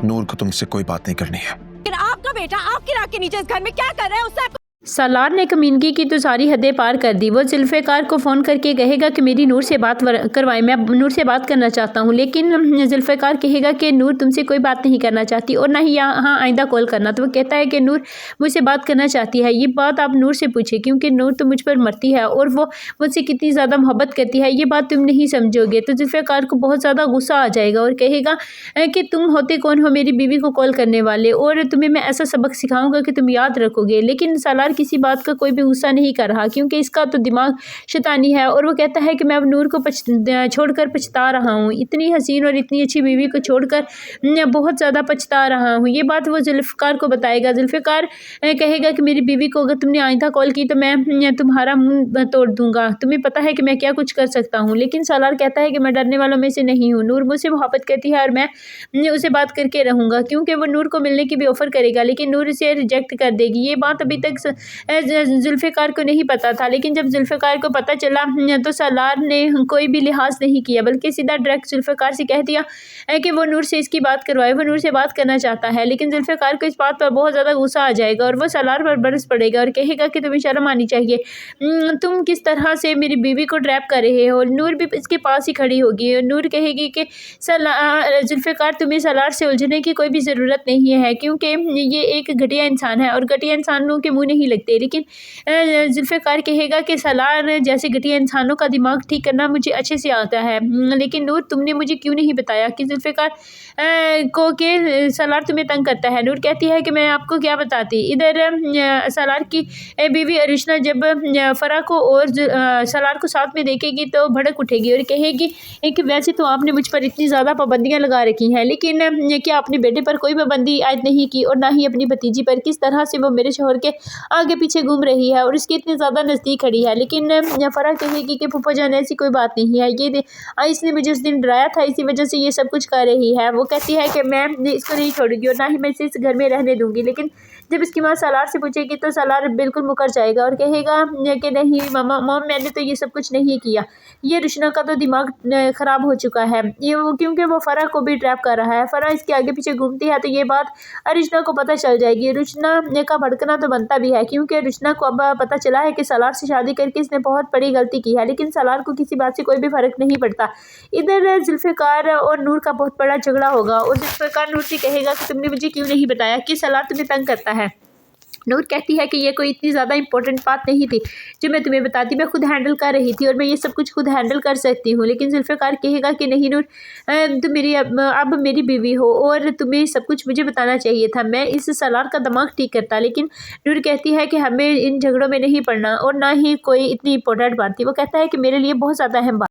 नूर को तुमसे कोई बात नहीं करनी है। लेकिन आपका बेटा आपकी राख के नीचे इस घर में क्या कर रहा है उससे सालार ने कमीनगी की तो सारी हदें पार कर दी। वो जुल्फ़िकार को फ़ोन करके कहेगा कि मेरी नूर से बात करवाएं, मैं नूर से बात करना चाहता हूँ। लेकिन जुल्फ़िकार कहेगा कि नूर तुमसे कोई बात नहीं करना चाहती और ना ही यहाँ आइंदा कॉल करना। तो वो कहता है कि नूर मुझसे बात करना चाहती है, ये बात आप नूर से पूछे क्योंकि नूर तो मुझ पर मरती है और वो मुझसे कितनी ज़्यादा मोहब्बत करती है, ये बात तुम नहीं समझोगे। तो जुल्फ़िकार को बहुत ज़्यादा गुस्सा आ जाएगा और कहेगा कि तुम होते कौन हो मेरी बीवी को कॉल करने वाले, और तुम्हें मैं ऐसा सबक सिखाऊंगा कि तुम याद रखोगे। लेकिन सालार किसी बात का कोई भी गुस्सा नहीं कर रहा क्योंकि इसका तो दिमाग शैतानी है और वो कहता है कि मैं अब नूर को छोड़कर पछता रहा हूँ, इतनी हसीन और इतनी अच्छी बीवी को छोड़कर बहुत ज़्यादा पछता रहा हूँ। ये बात वो जुल्फ़िकार को बताएगा। जुल्फ़िकार कहेगा कि मेरी बीवी को अगर तुमने आइंदा कॉल की तो मैं तुम्हारा मुंह तोड़ दूंगा, तुम्हें पता है कि मैं क्या कुछ कर सकता हूँ। लेकिन सालार कहता है कि मैं डरने वालों में से नहीं हूँ, नूर मुझसे मोहब्बत करती है और मैं उसे बात करके रहूँगा क्योंकि वो नूर को मिलने की भी ऑफ़र करेगा लेकिन नूर इसे रिजेक्ट कर देगी। ये बात अभी तक जुल्फ़िकार को नहीं पता था, लेकिन जब जुल्फ़िकार को पता चला तो सालार ने कोई भी लिहाज नहीं किया बल्कि सीधा डायरेक्ट जुल्फ़िकार से कह दिया कि वो नूर से इसकी बात करवाए, वो नूर से बात करना चाहता है। लेकिन जुल्फ़िकार को इस बात पर बहुत ज़्यादा गुस्सा आ जाएगा और वो सालार पर बरस पड़ेगा और कहेगा कि तुम्हें शर्म आनी चाहिए, तुम किस तरह से मेरी बीवी को ट्रैप कर रहे हो। नूर भी इसके पास ही खड़ी होगी और नूर कहेगी कि जुल्फ़िकार तुम्हें सालार से उलझने की कोई भी ज़रूरत नहीं है क्योंकि ये एक घटिया इंसान है और घटिया इंसानों के मुँह नहीं लगते। लेकिन जुल्फ़िकार कहेगा कि सालार जैसे घटिया इंसानों का दिमाग ठीक करना मुझे अच्छे से आता है, लेकिन नूर तुमने मुझे क्यों नहीं बताया कि जुल्फ़िकार को कि सालार तुम्हें तंग करता है। नूर कहती है कि मैं आपको क्या बताती। इधर सालार की बीवी अरिशना जब फ़रा को और सालार को साथ में देखेगी तो भड़क उठेगी और कहेगी कि वैसे तो आपने मुझ पर इतनी ज़्यादा पाबंदियाँ लगा रखी हैं लेकिन क्या अपने बेटे पर कोई पाबंदी आयद नहीं की और ना ही अपनी भतीजी पर, किस तरह से वो मेरे शोहर के आगे पीछे घूम रही है और इसके इतने ज़्यादा नज़दीक खड़ी है। लेकिन फ़रा कहेगी कि फूफा जान ऐसी कोई बात नहीं है, ये इसने मुझे उस दिन डराया था, इसी वजह से ये सब कुछ कर रही है। वो कहती है कि मैं इसको नहीं छोड़ूंगी और ना ही मैं इसे इस घर में रहने दूंगी। लेकिन जब इसकी माँ सालार से पूछेगी तो सालार बिल्कुल मुकर जाएगा और कहेगा कि नहीं मामा मॉम मैंने तो ये सब कुछ नहीं किया, ये रुशना का तो दिमाग ख़राब हो चुका है, ये क्योंकि वो फ़रा को भी ट्रैप कर रहा है। फ़रा इसके आगे पीछे घूमती है तो ये बात रुशना को पता चल जाएगी। रुशना का भड़कना तो बनता भी है क्योंकि रुशना को अब पता चला है कि सालार से शादी करके इसने बहुत बड़ी गलती की है, लेकिन सालार को किसी बात से कोई भी फ़र्क नहीं पड़ता। इधर जुल्फ़िकार और नूर का बहुत बड़ा झगड़ा होगा और जुल्फ़िकार नूर से कहेगा कि तुमने मुझे क्यों नहीं बताया कि सालार तुम्हें तंग करता है। नूर कहती है कि ये कोई इतनी ज़्यादा इंपॉर्टेंट बात नहीं थी जो मैं तुम्हें बताती, मैं खुद हैंडल कर रही थी और मैं ये सब कुछ खुद हैंडल कर सकती हूँ। लेकिन जुल्फ़िकार कहेगा कि नहीं नूर तुम मेरी अब मेरी बीवी हो और तुम्हें सब कुछ मुझे बताना चाहिए था, मैं इस सालार का दिमाग ठीक करता। लेकिन नूर कहती है कि हमें इन झगड़ों में नहीं पड़ना और ना ही कोई इतनी इंपॉर्टेंट बात थी। वो कहता है कि मेरे लिए बहुत ज़्यादा अहम बात